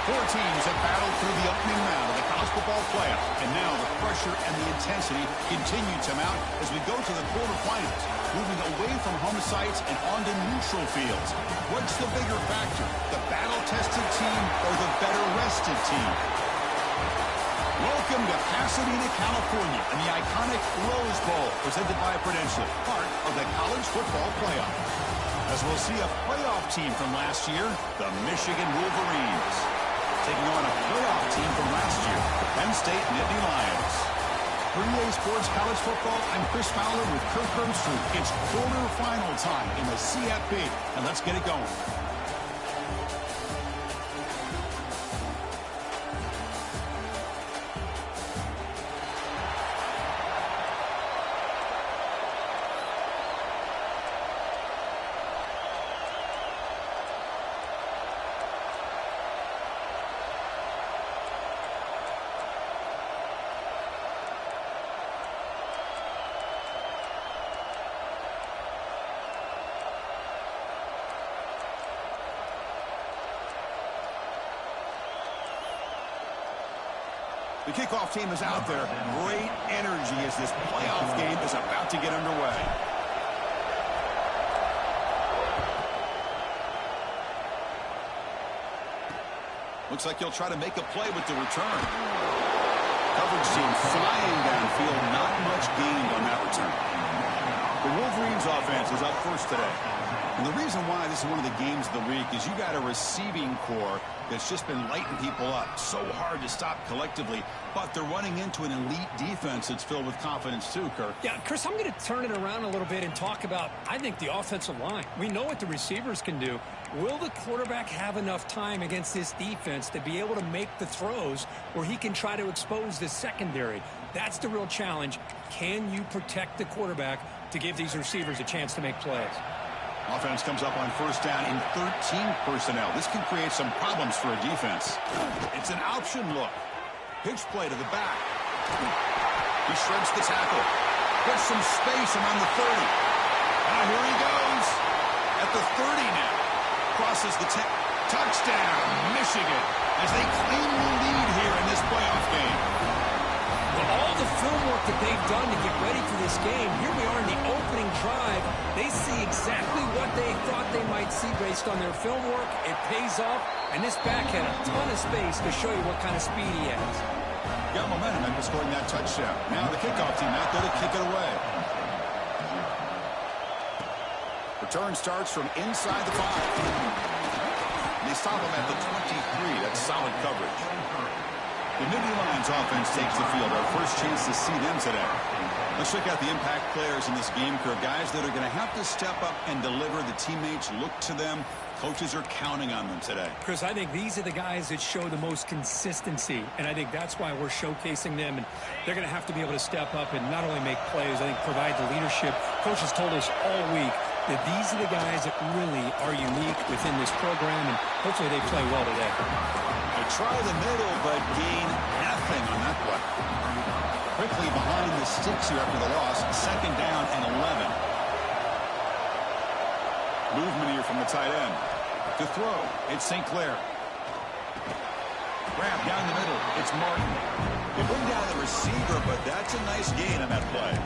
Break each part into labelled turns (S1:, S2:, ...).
S1: Four teams have battled through the opening round of the college football playoff, and now the pressure and the intensity continue to mount as we go to the quarterfinals, moving away from home sites and onto neutral fields. What's the bigger factor, the battle-tested team or the better-rested team? Welcome to Pasadena, California, and the iconic Rose Bowl, presented by Prudential, part of the college football playoff. As we'll see a playoff team from last year, the Michigan Wolverines, taking on a playoff team from last year, the Penn State Nittany Lions. For EA Sports College Football, I'm Chris Fowler with Kirk Herbstreit. It's quarterfinal time in the CFB, and let's get it going. The kickoff team is out there. Great energy as this playoff game is about to get underway. Looks like he'll try to make a play with the return. Coverage team flying downfield. Not much gained on that return. The Wolverines offense is up first today. And the reason why this is one of the games of the week is you got a receiving core that's just been lighting people up. So hard to stop collectively, but they're running into an elite defense that's filled with confidence too, Kirk.
S2: Yeah, Chris, I'm going to turn it around a little bit and talk about, I think, the offensive line. We know what the receivers can do. Will the quarterback have enough time against this defense to be able to make the throws where he can try to expose the secondary? That's the real challenge. Can you protect the quarterback to give these receivers a chance to make plays?
S1: Offense comes up on first down in 13 personnel. This can create some problems for a defense. It's an option look. Pitch play to the back. He shreds the tackle. Puts some space around the 30. Now here he goes. At the 30 now. Crosses the 10. Touchdown, Michigan, as they claim the lead here in this playoff game.
S2: All the film work that they've done to get ready for this game, here we are in the opening drive. They see exactly what they thought they might see based on their film work. It pays off, and this back had a ton of space to show you what kind of speed he has.
S1: Got momentum after scoring that touchdown. Now the kickoff team out there to kick it away. Return starts from inside the 5. They stop him at the 23. That's solid coverage. The Nittany Lions offense takes the field. Our first chance to see them today. Let's check out the impact players in this game, Kirk. Guys that are going to have to step up and deliver. The teammates look to them. Coaches are counting on them today.
S2: Chris, I think these are the guys that show the most consistency, and I think that's why we're showcasing them. And they're going to have to be able to step up and not only make plays, I think provide the leadership. Coaches told us all week that these are the guys that really are unique within this program, and hopefully they play well today.
S1: They try the middle, but gain nothing on that play. Quickly behind the sticks here after the loss. Second down and 11. Movement here from the tight end. To throw, it's St. Clair. Grab down the middle, it's Martin. They bring down the receiver, but that's a nice gain on that play.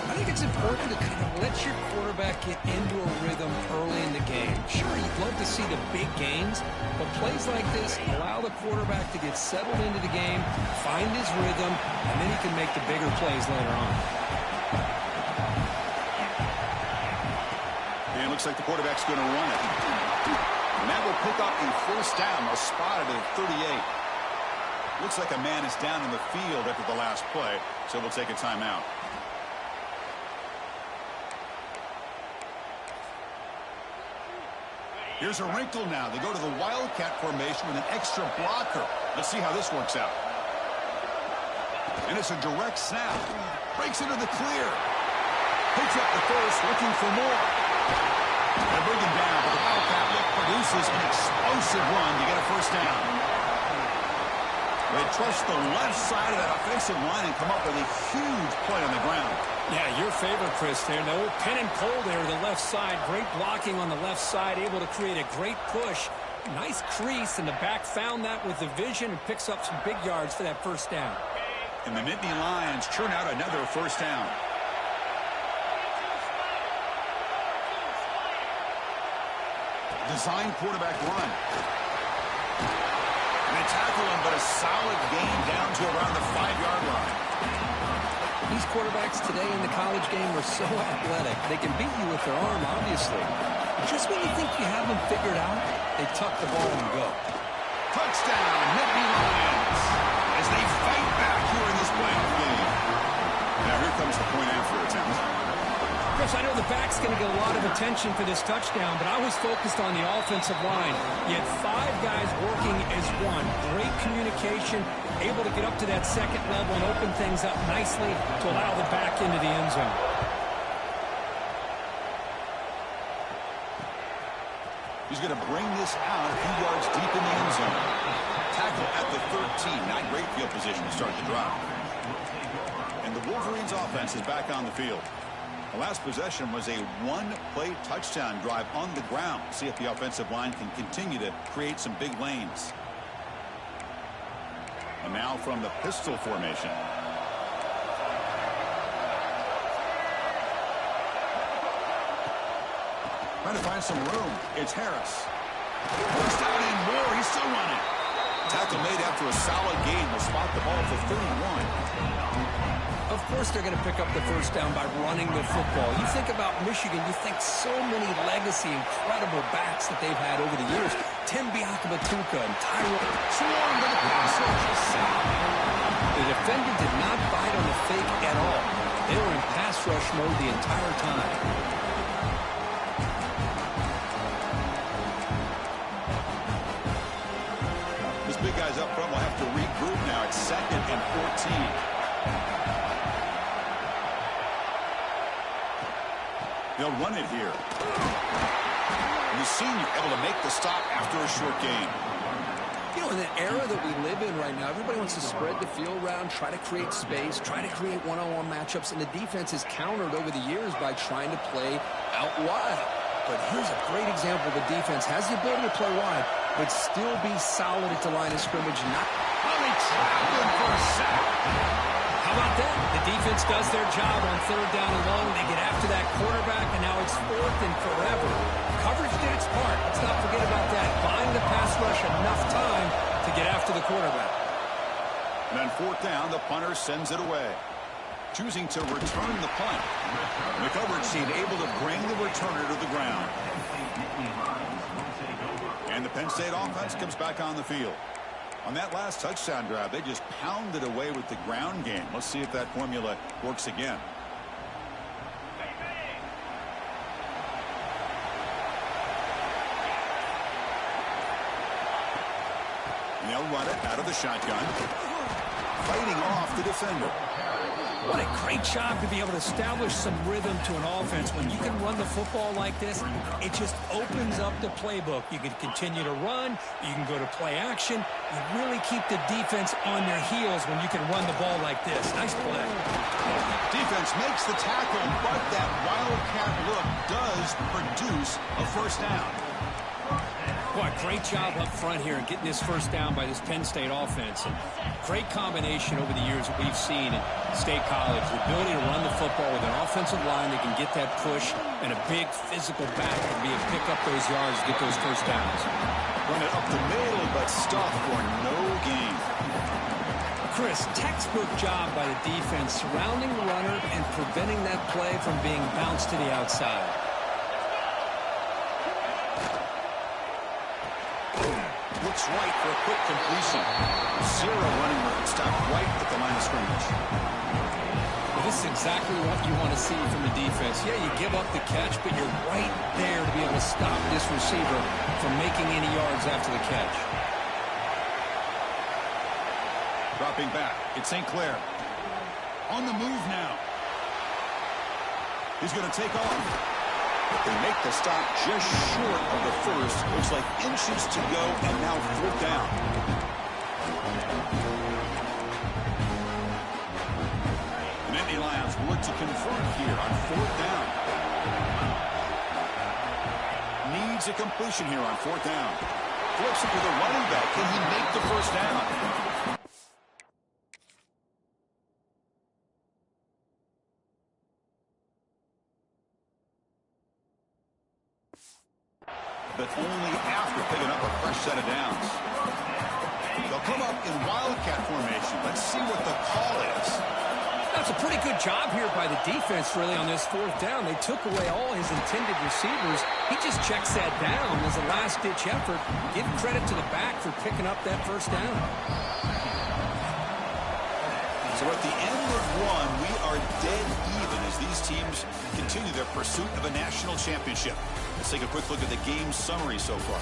S2: I think it's important to kind of let your quarterback get into a rhythm early in the game. Sure, you'd love to see the big gains, but plays like this allow the quarterback to get settled into the game, find his rhythm, and then he can make the bigger plays later on.
S1: And it looks like the quarterback's going to run it. And that will pick up a first down. They'll spot it at 38. Looks like a man is down in the field after the last play, so we'll take a timeout. Here's a wrinkle now. They go to the Wildcat formation with an extra blocker. Let's see how this works out. And it's a direct snap. Breaks into the clear. Picks up the first, looking for more. They bring him down, but the Wildcat look produces an explosive run to get a first down. They trust the left side of that offensive line and come up with a huge play on the ground.
S2: Yeah, your favorite, Chris, there. No pin and pull there, the left side. Great blocking on the left side, able to create a great push Nice crease, and the back found that with the vision and picks up some big yards for that first down.
S1: And the Nittany Lions churn out another first down. Design quarterback run. And they tackle him, but a solid gain down to around the 5-yard line.
S2: These quarterbacks today in the college game are so athletic. They can beat you with their arm, obviously. Just when you think you have them figured out, they tuck the ball and go.
S1: Touchdown, Nittany Lions, as they fight back here in this playoff game. Now here comes the point after attempt.
S2: Chris, I know the back's going to get a lot of attention for this touchdown, but I was focused on the offensive line. You had 5 guys working as one. Great communication, able to get up to that second level and open things up nicely to allow the back into the end zone.
S1: He's going to bring this out a few yards deep in the end zone. Tackle at the 13. Not great field position to start the drive. And the Wolverines offense is back on the field. The last possession was a one-play touchdown drive on the ground. See if the offensive line can continue to create some big lanes. And now from the pistol formation. Trying to find some room. It's Harris. First down and more. He's still running. Tackle made after a solid gain. Will spot the ball for 31.
S2: Of course they're going to pick up the first down by running the football. You think about Michigan, you think so many legacy, incredible backs that they've had over the years. Tim Biakabatuka and Tyrone.
S1: Swarm to the pass rush.
S2: The defender did not bite on the fake at all. They were in pass rush mode the entire time.
S1: This big guy's up front will have to regroup now. It's 2nd and 14. They'll run it here. And the senior able to make the stop after a short gain.
S2: You know, in the era that we live in right now, everybody wants to spread the field around, try to create space, try to create one-on-one matchups, and the defense has countered over the years by trying to play out wide. But here's a great example. The defense has the ability to play wide, but still be solid at the line of scrimmage. Not
S1: they trapped him for a sack.
S2: How about that? The defense does their job on 3rd down and long. They get after that quarterback, and now it's 4th and forever. Coverage did its part. Let's not forget about that. Buying the pass rush enough time to get after the quarterback.
S1: And on 4th down, the punter sends it away. Choosing to return the punt. The coverage team able to bring the returner to the ground. And the Penn State offense comes back on the field. On that last touchdown drive, they just pounded away with the ground game. Let's see if that formula works again. And they'll run it out of the shotgun. Fighting off the defender.
S2: What a great job to be able to establish some rhythm to an offense. When you can run the football like this, it just opens up the playbook. You can continue to run. You can go to play action. You really keep the defense on their heels when you can run the ball like this. Nice play.
S1: Defense makes the tackle, but that wildcat look does produce a first down.
S2: Boy, great job up front here and getting this first down by this Penn State offense. And great combination over the years that we've seen in State College. The ability to run the football with an offensive line that can get that push and a big physical back to be able to pick up those yards, get those first downs.
S1: Run it up the middle, but stuffed for no gain.
S2: Chris, textbook job by the defense surrounding the runner and preventing that play from being bounced to the outside.
S1: Looks right for a quick completion. 0 running room. Stopped right at the line of scrimmage.
S2: Well, this is exactly what you want to see from the defense. Yeah, you give up the catch, but you're right there to be able to stop this receiver from making any yards after the catch.
S1: Dropping back. It's St. Clair. On the move now. He's going to take off. But they make the stop just short of the first. Looks like inches to go, and now 4th down. The Nittany Lions look to convert here on 4th down. Needs a completion here on 4th down. Flips it to the running back. Can he make the first down? But only after picking up a fresh set of downs. They'll come up in wildcat formation. Let's see what the call is.
S2: That's a pretty good job here by the defense, really, on this fourth down. They took away all his intended receivers. He just checks that down as a last-ditch effort. Give credit to the back for picking up that first down.
S1: So at the end of one, we are dead even as these teams continue their pursuit of a national championship. Let's take a quick look at the game summary so far.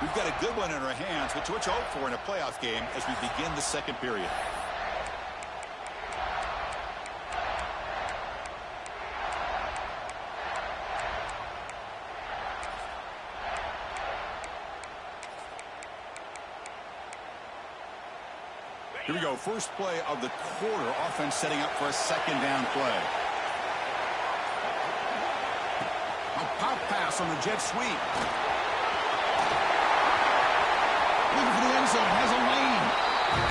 S1: We've got a good one in our hands, which to hope for in a playoff game as we begin the second period. Here we go. First play of the quarter. Offense setting up for a second down play. A pop pass on the jet sweep. Looking for the end zone. Has a lane.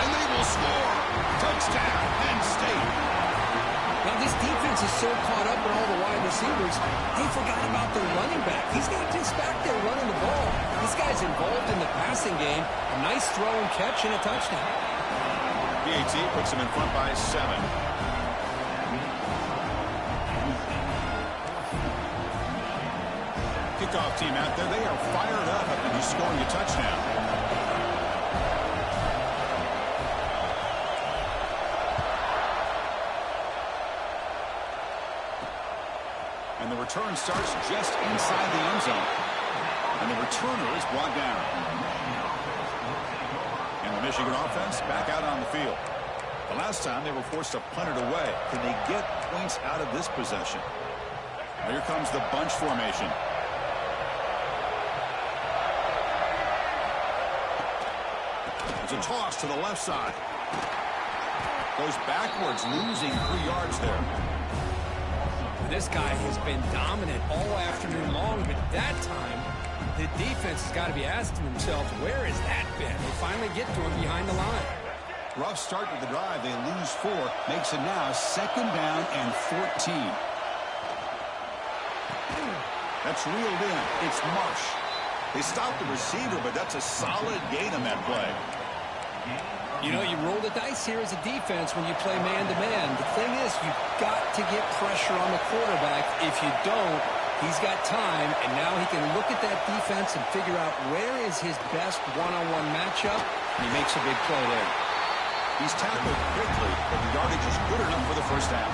S1: And they will score. Touchdown, Penn State.
S2: Now, this defense is so caught up in all the wide receivers, they forgot about their running back. He's not just back there running the ball. This guy's involved in the passing game. A nice throw and catch and a touchdown.
S1: PAT puts him in front by 7. Kickoff team out there. They are fired up after just scoring a touchdown. And the return starts just inside the end zone. And the returner is brought down. Michigan offense back out on the field. The last time they were forced to punt it away. Can they get points out of this possession? Now here comes the bunch formation. It's a toss to the left side. Goes backwards, losing 3 yards there.
S2: This guy has been dominant all afternoon long, but that time the defense has got to be asking themselves, where has that been? They finally get to him behind the line.
S1: Rough start to the drive. They lose 4. Makes it now second down and 14. That's reeled in. It's Marsh. They stopped the receiver, but that's a solid gain on that play.
S2: You know, you roll the dice here as a defense when you play man-to-man. The thing is, you've got to get pressure on the quarterback. If you don't, he's got time, and now he can look at that defense and figure out where is his best one-on-one matchup, and he makes a big play there.
S1: He's tackled quickly, but the yardage is good enough for the first down.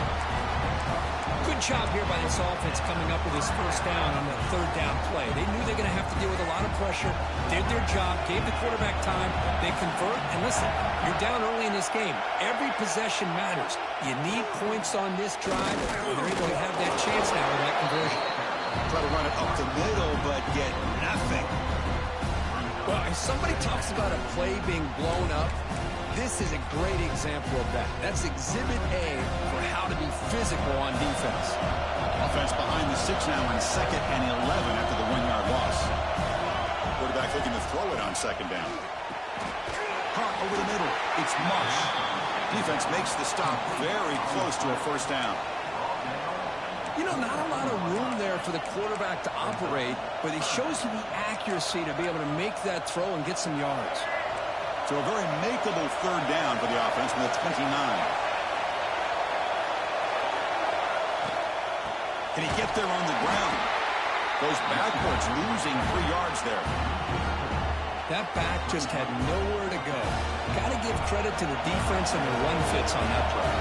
S2: Good job here by this offense coming up with his first down on the third down play. They knew they're going to have to deal with a lot of pressure, did their job, gave the quarterback time, they convert, and listen, you're down early in this game. Every possession matters. You need points on this drive, or they're able to have that chance now with that conversion.
S1: Try to run it up the middle, but get nothing.
S2: Well, if somebody talks about a play being blown up, this is a great example of that. That's Exhibit A for how to be physical on defense.
S1: Offense behind the 6 now on 2nd and 11 after the 1-yard loss. Quarterback looking to throw it on second down. Caught over the middle. It's Marsh. Defense makes the stop very close to a first down.
S2: You know, not a lot of room there for the quarterback to operate, but he shows you the accuracy to be able to make that throw and get some yards.
S1: So a very makeable third down for the offense from the 29. Can he get there on the ground? Goes backwards, losing 3 yards there.
S2: That back just had nowhere to go. Got to give credit to the defense and the run fits on that play.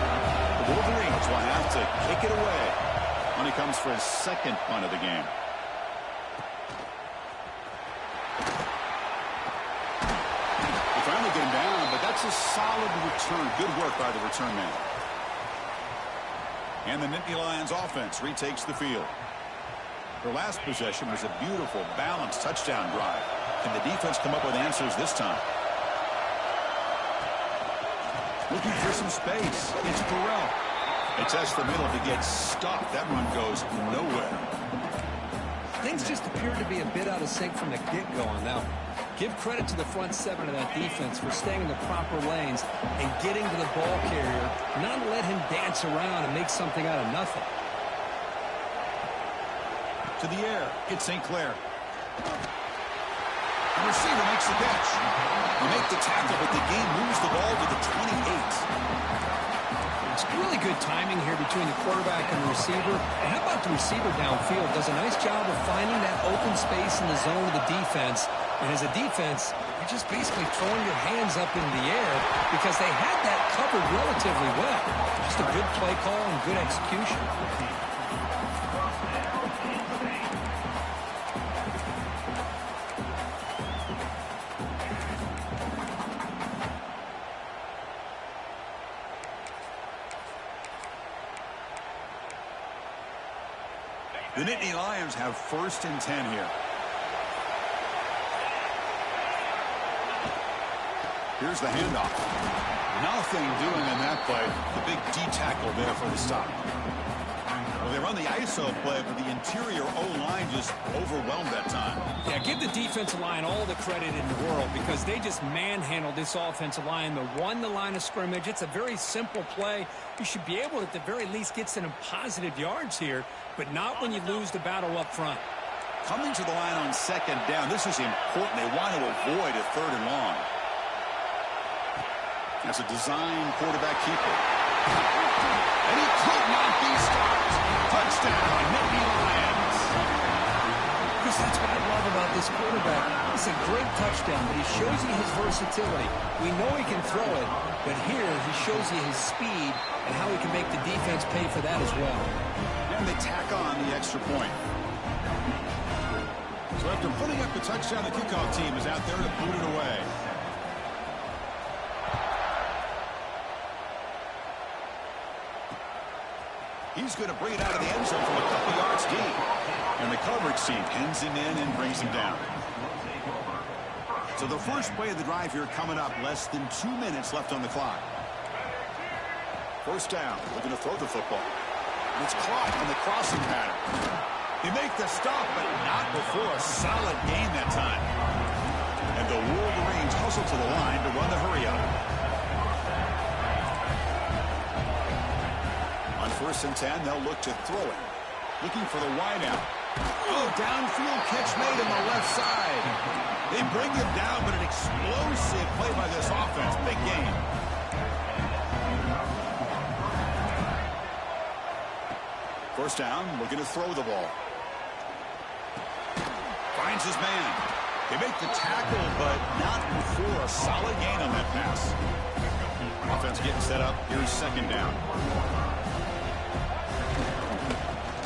S1: The Wolverines will have to kick it away when he comes for his second punt of the game. Finally get him down, but that's a solid return. Good work by the return man. And the Nittany Lions offense retakes the field. Their last possession was a beautiful, balanced touchdown drive. Can the defense come up with answers this time? Looking for some space. It's Burrell. They test the middle to get stopped. That run goes nowhere.
S2: Things just appeared to be a bit out of sync from the get-go on that one. Give credit to the front seven of that defense for staying in the proper lanes and getting to the ball carrier, not let him dance around and make something out of nothing.
S1: To the air. It's St. Clair. The receiver makes the catch. They make the tackle, but the game moves the ball to the 28.
S2: It's really good timing here between the quarterback and the receiver. And how about the receiver downfield? Does a nice job of finding that open space in the zone of the defense. And as a defense, you're just basically throwing your hands up in the air because they had that covered relatively well. Just a good play call and good execution.
S1: The Nittany Lions have 1st and 10 here. Here's the handoff. Nothing doing in that play. The big D tackle there for the stop. Well, they run the ISO play, but the interior O-line just overwhelmed that time.
S2: Yeah, give the defensive line all the credit in the world because they just manhandled this offensive line. They won the line of scrimmage. It's a very simple play. You should be able to, at the very least, get some positive yards here, but not when you lose the battle up front.
S1: Coming to the line on 2nd down, this is important. They want to avoid a 3rd and long. That's a design quarterback keeper. And he could not be stopped. Touchdown, Nittany Lions.
S2: Chris, that's what I love about this quarterback. It's a great touchdown, but he shows you his versatility. We know he can throw it, but here he shows you his speed and how he can make the defense pay for that as well.
S1: And they tack on the extra point. So after putting up the touchdown, the kickoff team is out there to boot it away. He's going to bring it out of the end zone from a couple yards deep. And the coverage team pins him in and brings him down. So the first play of the drive here coming up, less than 2 minutes left on the clock. 1st down, looking to throw the football. And it's caught on the crossing pattern. They make the stop, but not before a solid gain that time. And the Wolverines hustle to the line to run the hurry up. On 1st and 10, they'll look to throw it. Looking for the wideout. Oh, downfield catch made on the left side. They bring him down, but an explosive play by this offense. Big game. First down, looking to throw the ball. Finds his man. They make the tackle, but not before a solid gain on that pass. Offense getting set up. Here's 2nd down.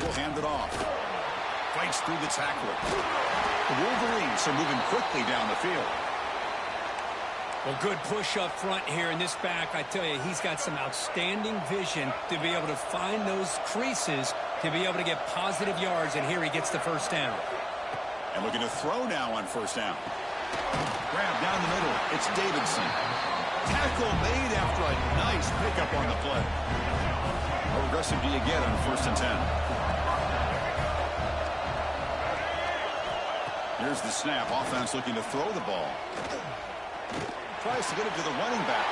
S1: Will hand it off. Fights through the tackler. The Wolverines are moving quickly down the field.
S2: Well, good push up front here in this back. I tell you, he's got some outstanding vision to be able to find those creases to be able to get positive yards, and here he gets the 1st down.
S1: And looking to throw now on 1st down. Grab down the middle. It's Davidson. Tackle made after a nice pickup on the play. How aggressive do you get on 1st and 10? Here's the snap. Offense looking to throw the ball. Tries to get it to the running back.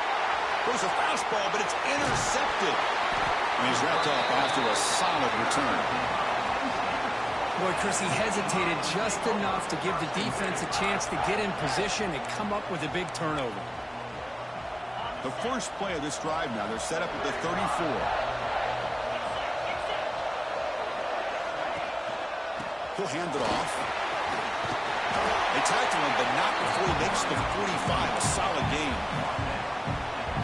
S1: There's a fastball, but it's intercepted. And he's wrapped up after a solid return.
S2: Boy, Chris, he hesitated just enough to give the defense a chance to get in position and come up with a big turnover.
S1: The first play of this drive now, they're set up at the 34. He'll hand it off. They tackle him, but not before he makes the 45. A solid gain.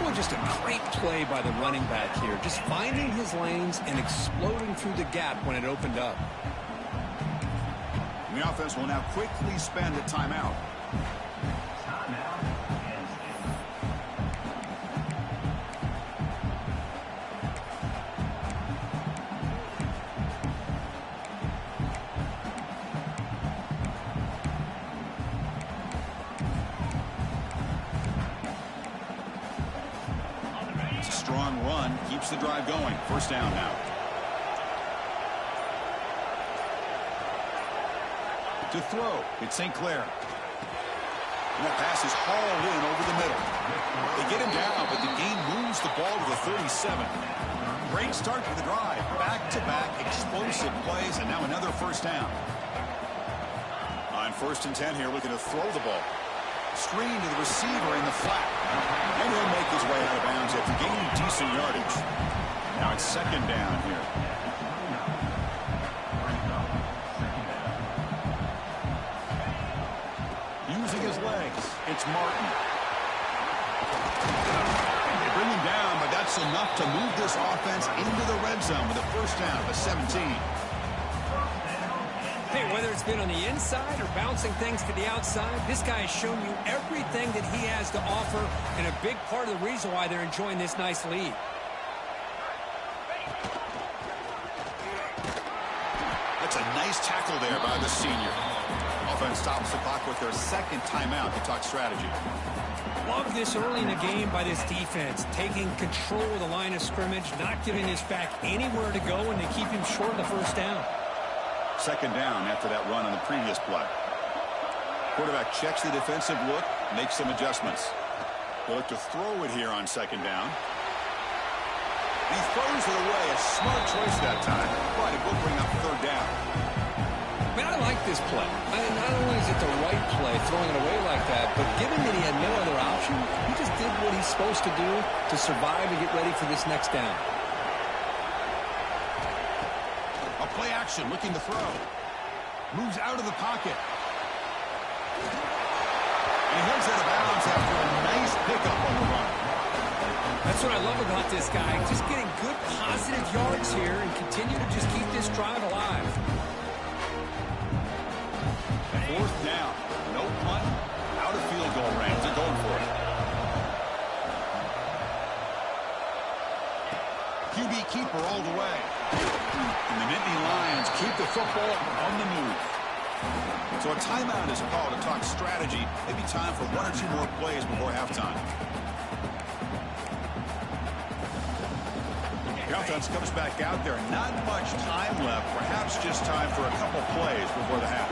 S2: Boy, just a great play by the running back here. Just finding his lanes and exploding through the gap when it opened up.
S1: And the offense will now quickly spend a timeout. keeps the drive going. First down now. To throw, it's St. Clair. And that pass is hauled in over the middle. They get him down, but the gain moves the ball to the 37. Great start to the drive. Back-to-back explosive plays, and now another first down. On 1st and 10 here, looking to throw the ball. Screen to the receiver in the flat. And he'll make his way out of bounds after gaining decent yardage. Now it's 2nd down here. Using his legs, it's Martin. They bring him down, but that's enough to move this offense into the red zone with a first down of 17.
S2: Hey, whether it's been on the inside or bouncing things to the outside, this guy has shown you everything that he has to offer, and a big part of the reason why they're enjoying this nice lead.
S1: That's a nice tackle there by the senior. Offense stops the clock with their 2nd timeout to talk strategy.
S2: Love this early in the game by this defense, taking control of the line of scrimmage, not giving his back anywhere to go, and to keep him short of the first down.
S1: 2nd down after that run on the previous play. Quarterback checks the defensive look, makes some adjustments. They'll look to throw it here on 2nd down. He throws it away. A smart choice that time. But it will bring up 3rd down.
S2: Man, I like this play. Not only is it the right play, throwing it away like that, but given that he had no other option, he just did what he's supposed to do to survive and get ready for this next down.
S1: A play action, looking to throw. Moves out of the pocket. And he heads out of bounds after a nice pickup on the run.
S2: That's what I love about this guy. Just getting good positive yards here and continue to just keep this drive alive.
S1: 4th down. No punt. Out of field goal range. They're going for it. QB keeper all the way. And the Nittany Lions keep the football on the move. So a timeout is called to talk strategy. Maybe time for 1 or 2 more plays before halftime. The offense comes back out there. Not much time left. Perhaps just time for a couple plays before the half.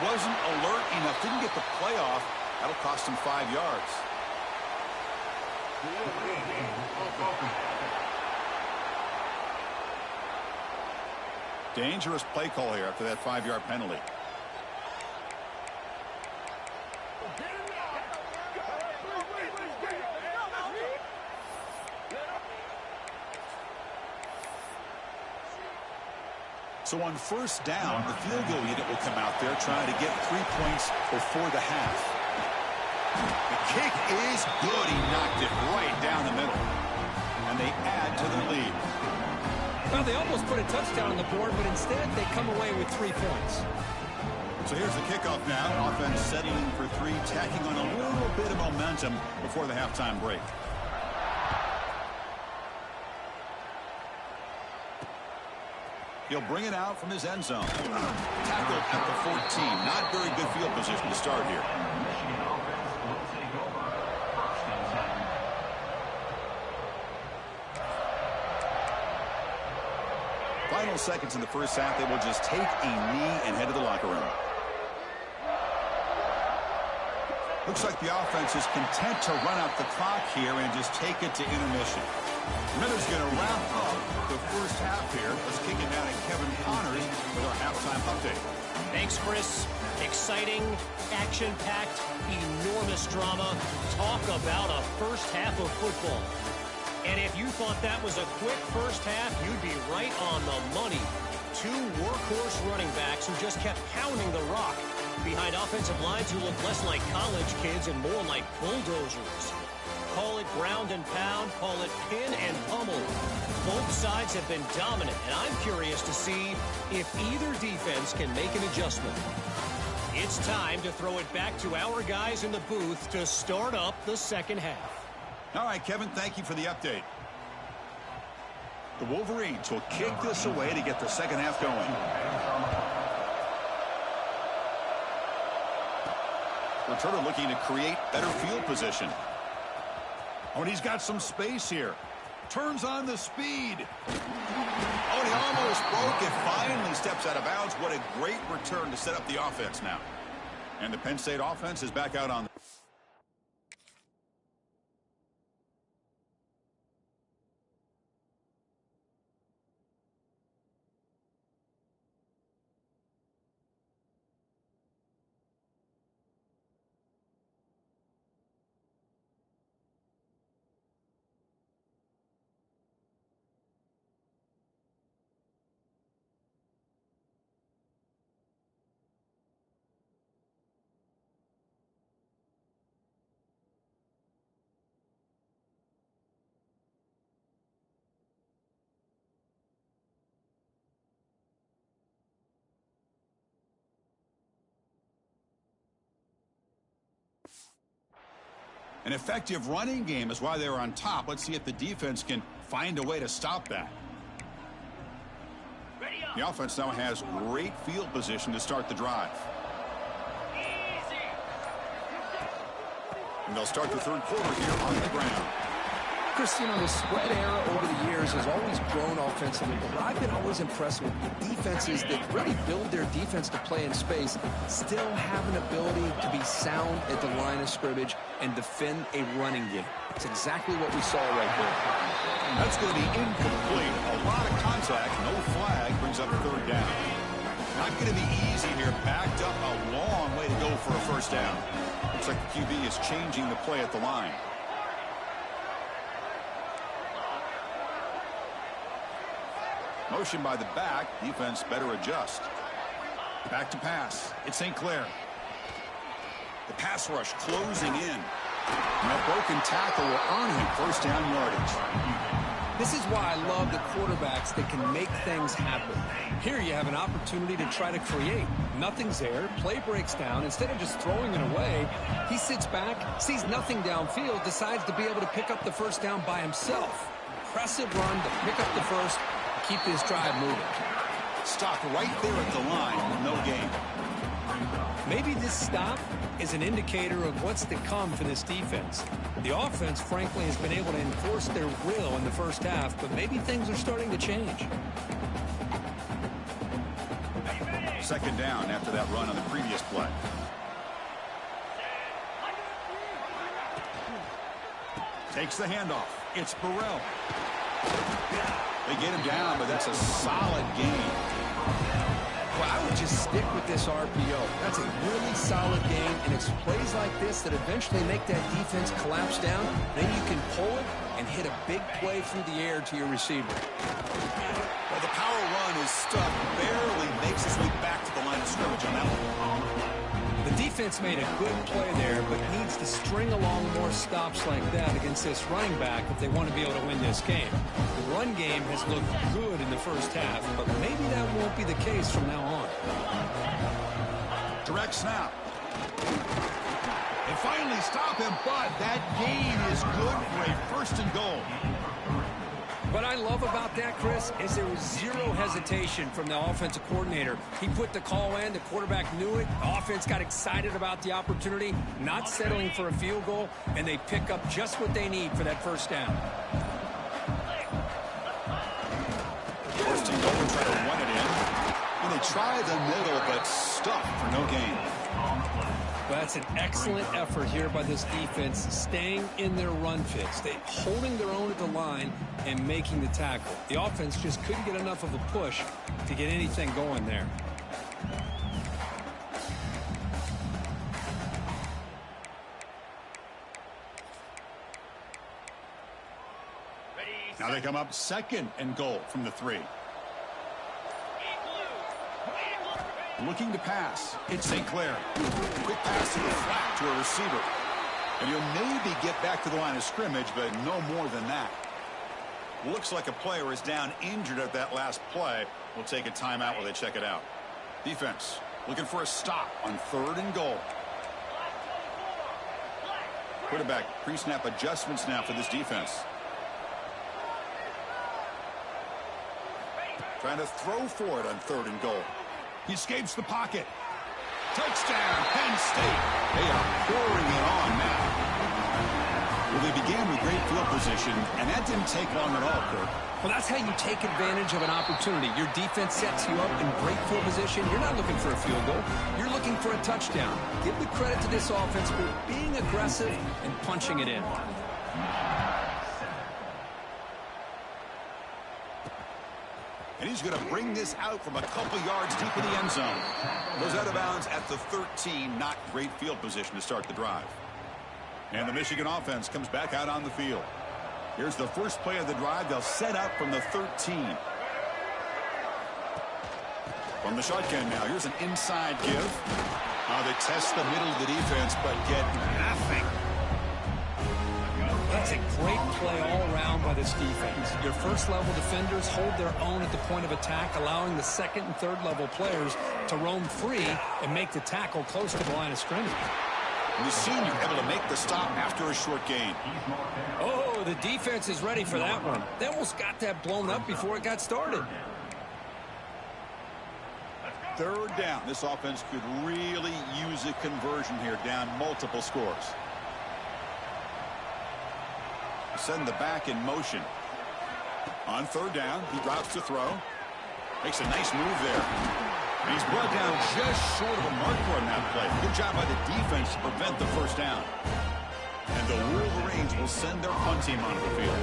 S1: Wasn't alert enough, didn't get the play off. That'll cost him 5 yards. Dangerous play call here after that 5-yard penalty. So on 1st down, the field goal unit will come out there trying to get 3 points before the half. The kick is good. He knocked it right down the middle. And they add to the lead.
S2: Well, they almost put a touchdown on the board, but instead they come away with 3 points.
S1: So here's the kickoff now. Offense settling for 3, tacking on a little bit of momentum before the halftime break. He'll bring it out from his end zone. Tackled at the 14. Not very good field position to start here. Final seconds in the first half. They will just take a knee and head to the locker room. Looks like the offense is content to run out the clock here and just take it to intermission. Miller's going to wrap up the first half here. Let's kick it down to Kevin Connors with our halftime update.
S3: Thanks, Chris. Exciting, action-packed, enormous drama. Talk about a first half of football. And if you thought that was a quick first half, you'd be right on the money. 2 workhorse running backs who just kept pounding the rock behind offensive lines who look less like college kids and more like bulldozers. Call it ground and pound, call it pin and pummel. Both sides have been dominant, and I'm curious to see if either defense can make an adjustment. It's time to throw it back to our guys in the booth to start up the second half.
S1: All right, Kevin, thank you for the update. The Wolverines will kick this away to get the second half going. Returner looking to create better field position. Oh, and he's got some space here. Turns on the speed. Oh, and he almost broke it. Finally steps out of bounds. What a great return to set up the offense now. And the Penn State offense is back out on. An effective running game is why they were on top. Let's see if the defense can find a way to stop that. The offense now has great field position to start the drive. And they'll start the third quarter here on the ground.
S2: Chris, you know, the spread era over the years has always grown offensively, but what I've been always impressed with defenses that really build their defense to play in space still have an ability to be sound at the line of scrimmage and defend a running game. It's exactly what we saw right there.
S1: That's going to be incomplete. A lot of contact, no flag, brings up third down. Not going to be easy here. Backed up a long way to go for a first down. Looks like the QB is changing the play at the line. Motion by the back. Defense better adjust. Back to pass. It's St. Clair. The pass rush closing in. And that broken tackle will earn him first down yardage.
S2: This is why I love the quarterbacks that can make things happen. Here you have an opportunity to try to create. Nothing's there. Play breaks down. Instead of just throwing it away, he sits back, sees nothing downfield, decides to be able to pick up the first down by himself. Impressive run to pick up the first. Keep this drive moving.
S1: Stopped right there at the line with no gain.
S2: Maybe this stop is an indicator of what's to come for this defense. The offense, frankly, has been able to enforce their will in the first half, but maybe things are starting to change.
S1: Second down after that run on the previous play. Takes the handoff. It's Burrell. They get him down, but that's a solid gain.
S2: Well, I would just stick with this RPO. That's a really solid game, and it's plays like this that eventually make that defense collapse down. Then you can pull it and hit a big play through the air to your receiver.
S1: Well, the power run is stuck. Barely makes his way back to the line of scrimmage on that one.
S2: The defense made a good play there, but needs to string along more stops like that against this running back if they want to be able to win this game. The run game has looked good in the first half, but maybe that won't be the case from now on.
S1: Direct snap. And finally stop him, but that gain is good for a first and goal.
S2: What I love about that, Chris, is there was zero hesitation from the offensive coordinator. He put the call in. The quarterback knew it. The offense got excited about the opportunity, not settling for a field goal, and they pick up just what they need for that first down.
S1: First and goal, try to run it in. And they try the middle, but stuck for no gain.
S2: Well, that's an excellent effort here by this defense, staying in their run fits. They holding their own at the line and making the tackle. The offense just couldn't get enough of a push to get anything going there.
S1: Now they come up second and goal from the 3. Looking to pass. It's St. Clair. Quick pass to the flat to a receiver. And he'll maybe get back to the line of scrimmage, but no more than that. Looks like a player is down injured at that last play. We'll take a timeout while they check it out. Defense looking for a stop on third and goal. Quarterback pre-snap adjustments now for this defense. Trying to throw for it on 3rd and goal. He escapes the pocket. Touchdown, Penn State. They are pouring it on now. Well, they began with great field position, and that didn't take long at all, Kirk.
S2: Well, that's how you take advantage of an opportunity. Your defense sets you up in great field position. You're not looking for a field goal. You're looking for a touchdown. Give the credit to this offense for being aggressive and punching it in.
S1: And he's going to bring this out from a couple yards deep in the end zone. Goes out of bounds at the 13. Not great field position to start the drive. And the Michigan offense comes back out on the field. Here's the first play of the drive. They'll set up from the 13. From the shotgun now. Here's an inside give. They test the middle of the defense, but get nothing.
S2: That's a great play all around by this defense. Your first-level defenders hold their own at the point of attack, allowing the second and third-level players to roam free and make the tackle close to the line of scrimmage.
S1: And the senior able to make the stop after a short gain.
S2: Oh, the defense is ready for that one. They almost got that blown up before it got started.
S1: 3rd down. This offense could really use a conversion here, down multiple scores. Send the back in motion. On 3rd down, he drops to throw. Makes a nice move there. And he's brought down just short of a marker on that play. Good job by the defense to prevent the 1st down. And the Wolverines will send their punt team onto the field.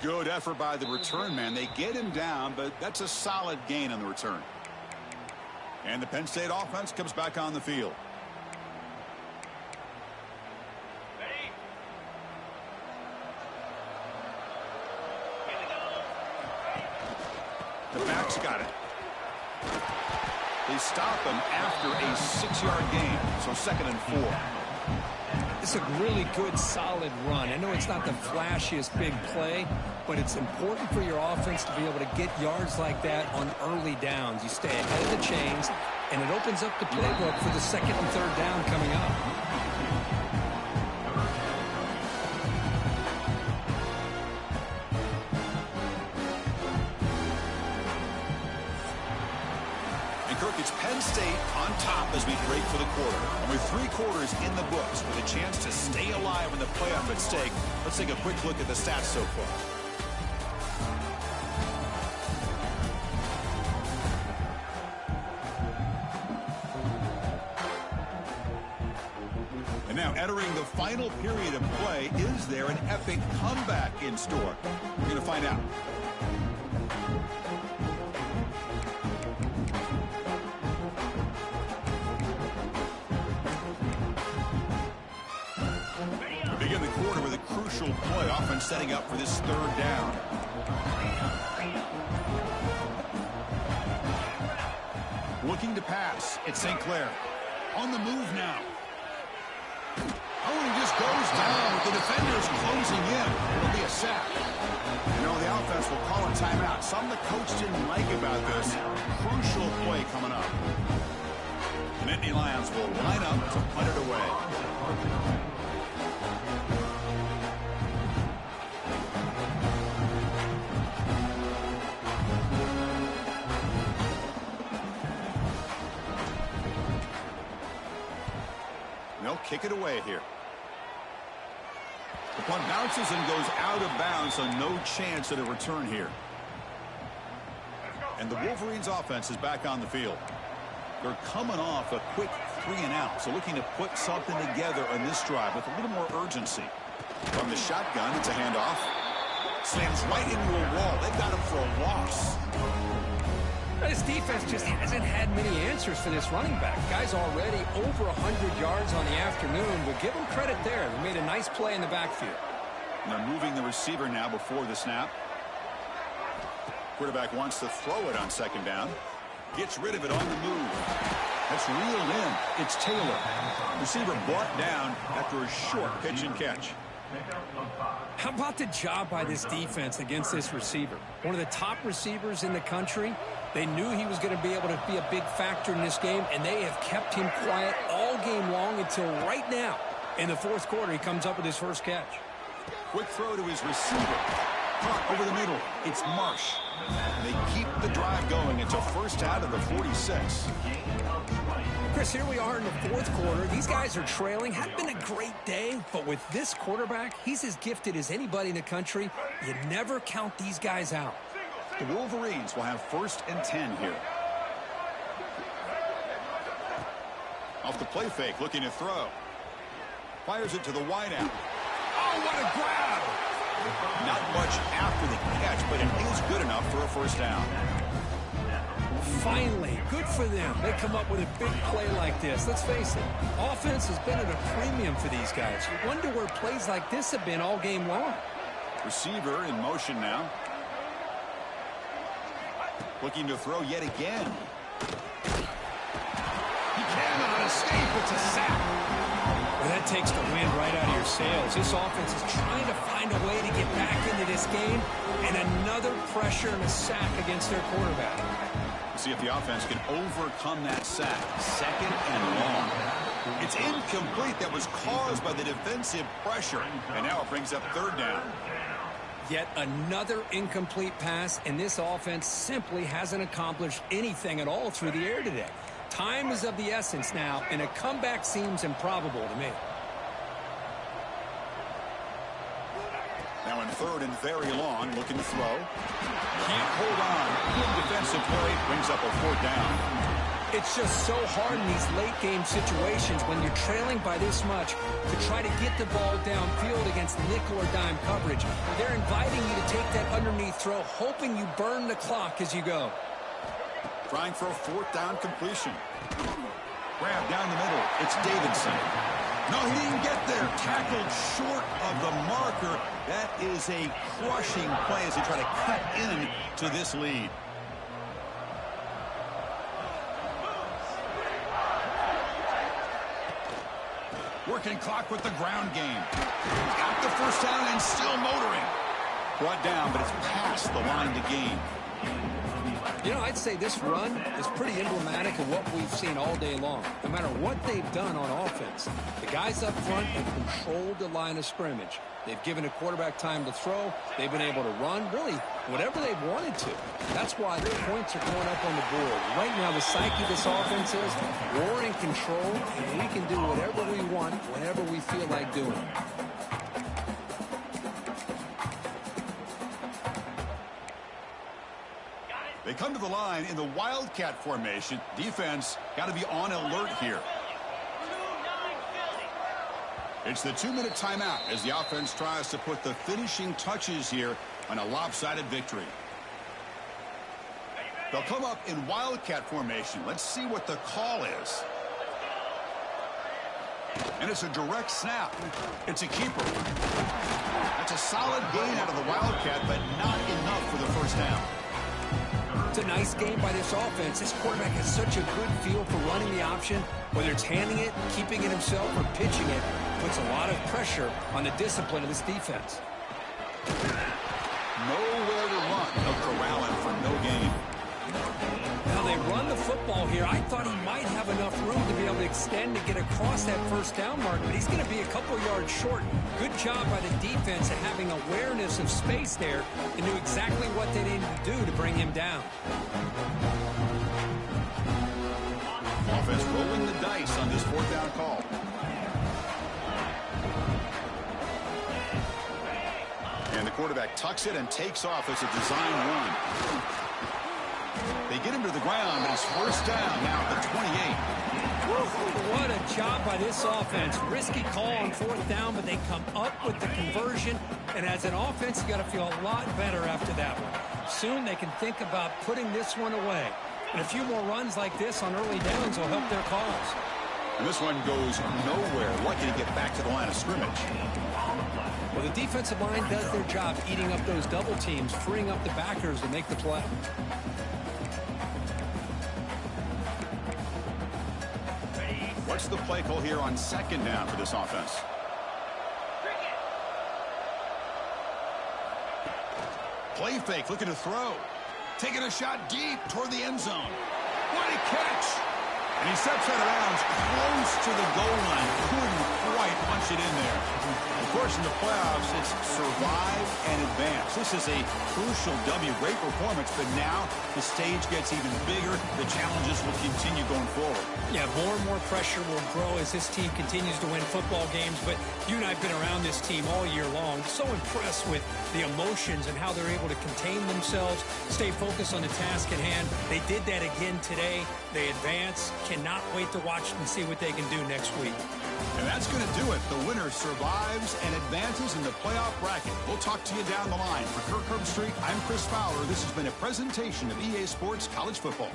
S1: Good effort by the return man. They get him down, but that's a solid gain on the return. And the Penn State offense comes back on the field. The back's got it. They stop him after a 6-yard gain, so 2nd and 4.
S2: It's a really good, solid run. I know it's not the flashiest big play, but it's important for your offense to be able to get yards like that on early downs. You stay ahead of the chains, and it opens up the playbook for the 2nd and 3rd down coming up.
S1: It's Penn State on top as we break for the quarter. And with 3 quarters in the books with a chance to stay alive in the playoff at stake, let's take a quick look at the stats so far. And now entering the final period of play, is there an epic comeback in store? We're going to find out. Begin the quarter with a crucial play, offense setting up for this 3rd down. Looking to pass. It's St. Clair. On the move now. Oh, and he just goes down with the defenders closing in. It'll be a sack. You know, the offense will call a timeout. Something the coach didn't like about this. Crucial play coming up. The Nittany Lions will line up to punt it away. They'll kick it away here. The punt bounces and goes out of bounds, so no chance at a return here. And the Wolverines offense is back on the field. They're coming off a quick 3-and-out, so looking to put something together on this drive with a little more urgency. From the shotgun, it's a handoff. Slams right into a wall. They've got him for a loss.
S2: This defense just hasn't had many answers for this running back. Guy's already over 100 yards on the afternoon. We'll give him credit there. They made a nice play in the backfield.
S1: And they're moving the receiver now before the snap. Quarterback wants to throw it on 2nd down. Gets rid of it on the move. That's reeled in. It's Taylor. Receiver brought down after a short pitch and catch.
S2: How about the job by this defense against this receiver? One of the top receivers in the country. They knew he was going to be able to be a big factor in this game, and they have kept him quiet all game long until right now. In the fourth quarter, he comes up with his first catch.
S1: Quick throw to his receiver. Caught over the middle. It's Marsh. They keep the drive going. It's a first out of the 46.
S2: Chris, here we are in the fourth quarter. These guys are trailing. Hadn't been a great day, but with this quarterback, he's as gifted as anybody in the country. You never count these guys out.
S1: The Wolverines will have 1st and 10 here. Off the play fake, looking to throw. Fires it to the wideout. Oh, what a grab! Not much after the catch, but it is good enough for a first down.
S2: Finally, good for them. They come up with a big play like this. Let's face it, offense has been at a premium for these guys. You wonder where plays like this have been all game long.
S1: Receiver in motion now. Looking to throw yet again. He cannot escape. It's a sack.
S2: Well, that takes the wind right out of your sails. This offense is trying to find a way to get back into this game, and another pressure and a sack against their quarterback.
S1: See if the offense can overcome that sack. 2nd and long. It's incomplete. That was caused by the defensive pressure, and now it brings up 3rd down.
S2: Yet another incomplete pass, and this offense simply hasn't accomplished anything at all through the air today. Time is of the essence now, and a comeback seems improbable to me.
S1: Now in 3rd and very long, looking to throw. Can't hold on. Good defensive play, brings up a 4th down.
S2: It's just so hard in these late-game situations when you're trailing by this much to try to get the ball downfield against nickel or dime coverage. They're inviting you to take that underneath throw, hoping you burn the clock as you go.
S1: Trying for a 4th down completion. Grab down the middle. It's Davidson. No, he didn't get there. Tackled short of the marker. That is a crushing play as they try to cut in to this lead. Working clock with the ground game. Got the first down and still motoring. Brought down, but it's past the line to gain.
S2: You know, I'd say this run is pretty emblematic of what we've seen all day long. No matter what they've done on offense, the guys up front have controlled the line of scrimmage. They've given a quarterback time to throw. They've been able to run, really, whatever they've wanted to. That's why the points are going up on the board. Right now, the psyche of this offense is we're in control, and we can do whatever we want whenever we feel like doing it.
S1: They come to the line in the Wildcat formation. Defense got to be on alert here. It's the 2-minute timeout as the offense tries to put the finishing touches here on a lopsided victory. They'll come up in Wildcat formation. Let's see what the call is. And it's a direct snap. It's a keeper. That's a solid gain out of the Wildcat, but not enough for the first down.
S2: It's a nice game by this offense. This quarterback has such a good feel for running the option. Whether it's handing it, keeping it himself, or pitching it, puts a lot of pressure on the discipline of this defense.
S1: Nowhere to run. No corralling for no gain.
S2: Now they run the football here. I thought he might have enough room to be able to extend to get across that first down mark, but he's going to be a couple yards short. Good job by the defense at having awareness of space there and knew exactly what they needed to do to bring him down.
S1: Offense rolling the dice on this 4th down call. And the quarterback tucks it and takes off as a design run. They get him to the ground, but it's first down now at the 28.
S2: What a job by this offense. Risky call on 4th down, but they come up with the conversion. And as an offense, you got to feel a lot better after that one. Soon they can think about putting this one away. And a few more runs like this on early downs will help their cause.
S1: And this one goes nowhere. Lucky to get back to the line of scrimmage.
S2: Well, the defensive line does their job eating up those double teams, freeing up the backers to make the play.
S1: What's the play call here on 2nd down for this offense? Play fake, looking to throw. Taking a shot deep toward the end zone. What a catch! And he steps out of bounds close to the goal line. Couldn't quite punch it in there. Of course, in the playoffs, it's survive and advance. This is a crucial W. Great performance, but now the stage gets even bigger. The challenges will continue going forward.
S2: Yeah, more and more pressure will grow as this team continues to win football games. But you and I have been around this team all year long. So impressed with the emotions and how they're able to contain themselves, stay focused on the task at hand. They did that again today. They advance. Cannot wait to watch and see what they can do next week.
S1: And that's going to do it. The winner survives and advances in the playoff bracket. We'll talk to you down the line. For Kirk Herbstreit, I'm Chris Fowler. This has been a presentation of EA Sports College Football.